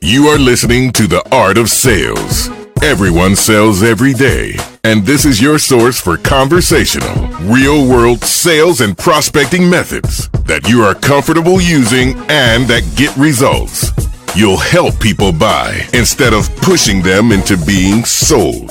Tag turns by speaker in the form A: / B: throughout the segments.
A: You are listening to The Art of Sales. Everyone sells every day, and this is your source for conversational, real-world sales and prospecting methods that you are comfortable using and that get results. You'll help people buy instead of pushing them into being sold.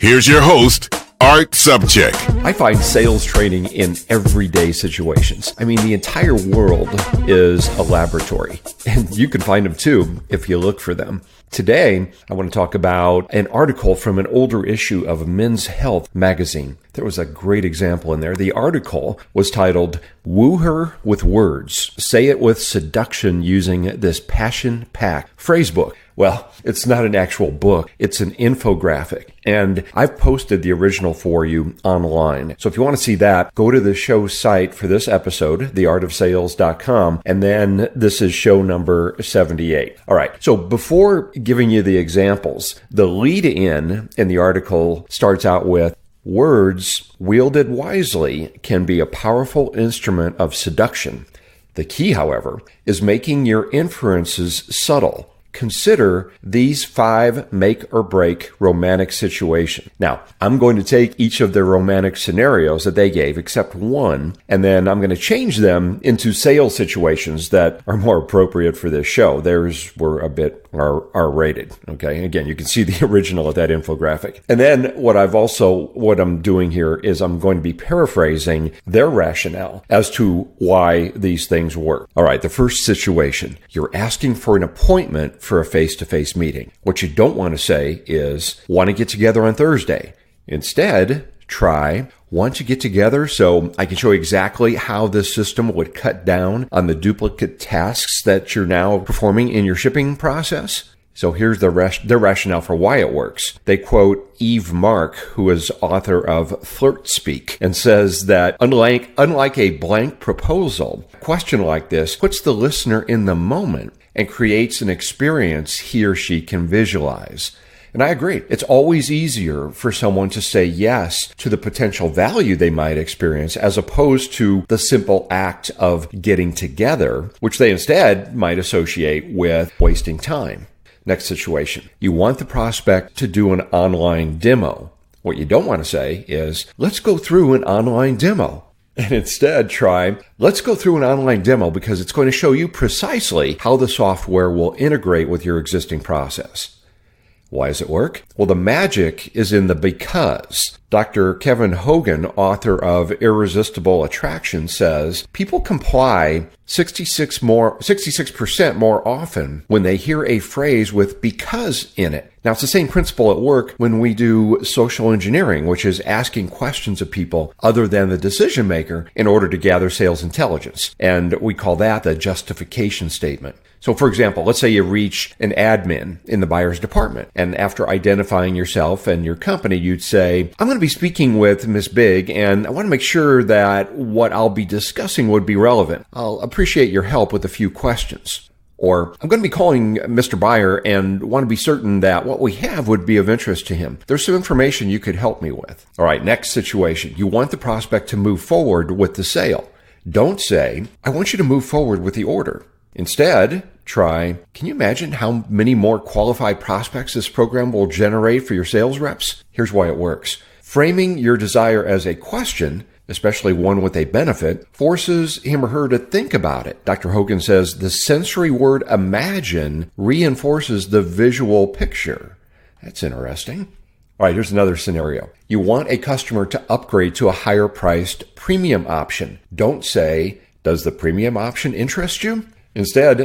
A: Here's your host, Art Subcheck.
B: I find sales training in everyday situations. I mean, the entire world is a laboratory, and you can find them too if you look for them. Today, I want to talk about an article from an older issue of Men's Health magazine. There was a great example in there. The article was titled, "Woo Her with Words. Say It with Seduction Using This Passion-Packed Phrase Book." Well, it's not an actual book. It's an infographic. And I've posted the original for you online. So if you want to see that, go to the show site for this episode, theartofsales.com. And then this is show number 78. All right. So before giving you the examples, the lead in the article starts out with, "Words wielded wisely can be a powerful instrument of seduction. The key, however, is making your inferences subtle. Consider these 5 make or break romantic situations." Now, I'm going to take each of the romantic scenarios that they gave, except one, and then I'm going to change them into sales situations that are more appropriate for this show. Theirs were a bit R-rated. Okay. Again, you can see the original of that infographic. And then what I'm doing here is I'm going to be paraphrasing their rationale as to why these things work. All right. The first situation, you're asking for an appointment for a face-to-face meeting. What you don't want to say is, "Want to get together on Thursday." Instead, try, "Want to get together so I can show you exactly how this system would cut down on the duplicate tasks that you're now performing in your shipping process?" So here's their rationale for why it works. They quote Eve Mark, who is author of Flirt Speak, and says that unlike a blank proposal, a question like this puts the listener in the moment and creates an experience he or she can visualize. And I agree. It's always easier for someone to say yes to the potential value they might experience as opposed to the simple act of getting together, which they instead might associate with wasting time. Next situation. You want the prospect to do an online demo. What you don't want to say is, "Let's go through an online demo." And instead try, "Let's go through an online demo because it's going to show you precisely how the software will integrate with your existing process." Why does it work? Well, the magic is in the because. Dr. Kevin Hogan, author of Irresistible Attraction, says people comply 66% more often when they hear a phrase with because in it. Now, it's the same principle at work when we do social engineering, which is asking questions of people other than the decision maker in order to gather sales intelligence. And we call that the justification statement. So, for example, let's say you reach an admin in the buyer's department, and after identifying yourself and your company, you'd say, "I'm going to be speaking with Ms. Big, and I want to make sure that what I'll be discussing would be relevant. I'll appreciate your help with a few questions." Or, "I'm going to be calling Mr. Buyer and want to be certain that what we have would be of interest to him. There's some information you could help me with." All right, next situation. You want the prospect to move forward with the sale. Don't say, "I want you to move forward with the order." Instead, try, "Can you imagine how many more qualified prospects this program will generate for your sales reps?" Here's why it works. Framing your desire as a question, especially one with a benefit, forces him or her to think about it. Dr. Hogan says the sensory word imagine reinforces the visual picture. That's interesting. All right, here's another scenario. You want a customer to upgrade to a higher priced premium option. Don't say, "Does the premium option interest you?" Instead,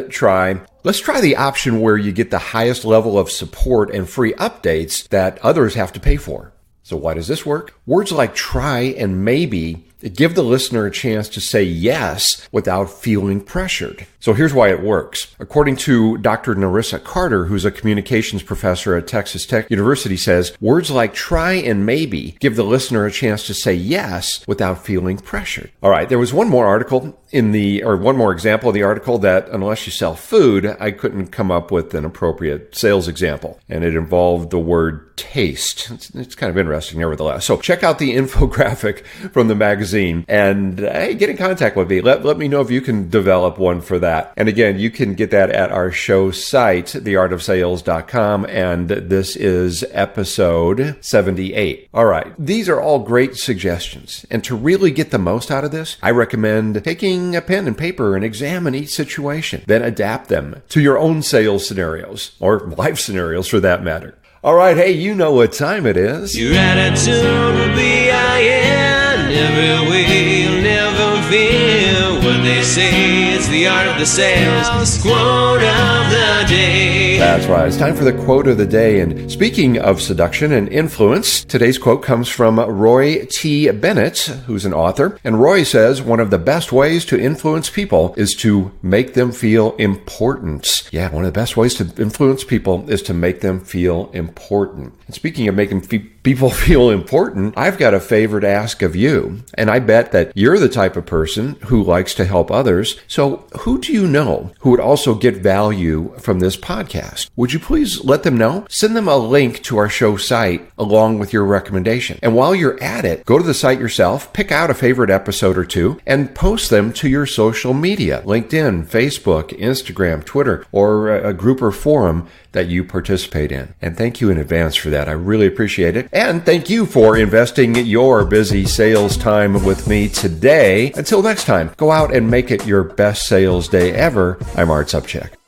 B: let's try the option where you get the highest level of support and free updates that others have to pay for. So why does this work? Words like try and maybe give the listener a chance to say yes without feeling pressured. So here's why it works. According to Dr. Narissa Carter, who's a communications professor at Texas Tech University, says words like try and maybe give the listener a chance to say yes without feeling pressured. All right, there was one more example in the article that unless you sell food, I couldn't come up with an appropriate sales example. And it involved the word taste. It's kind of interesting nevertheless. So check out the infographic from the magazine and get in contact with me. Let me know if you can develop one for that that. And again, you can get that at our show site, theartofsales.com, and this is episode 78. All right, these are all great suggestions. And to really get the most out of this, I recommend taking a pen and paper and examine each situation, then adapt them to your own sales scenarios, or life scenarios for that matter. All right, hey, you know what time it is.
C: Your attitude will be in every way you'll never feel. What they say is the art of the sales. Quote of the day.
B: That's right. It's time for the quote of the day. And speaking of seduction and influence, today's quote comes from Roy T. Bennett, who's an author. And Roy says, one of the best ways to influence people is to make them feel important. Yeah, one of the best ways to influence people is to make them feel important. And speaking of making people feel important, I've got a favor to ask of you. And I bet that you're the type of person who likes to help others. So who do you know who would also get value from this podcast? Would you please let them know? Send them a link to our show site along with your recommendation. And while you're at it, go to the site yourself, pick out a favorite episode or two, and post them to your social media, LinkedIn, Facebook, Instagram, Twitter, or a group or forum that you participate in. And thank you in advance for that. I really appreciate it. And thank you for investing your busy sales time with me today. Until next time, go out and make it your best sales day ever. I'm Art Subcheck.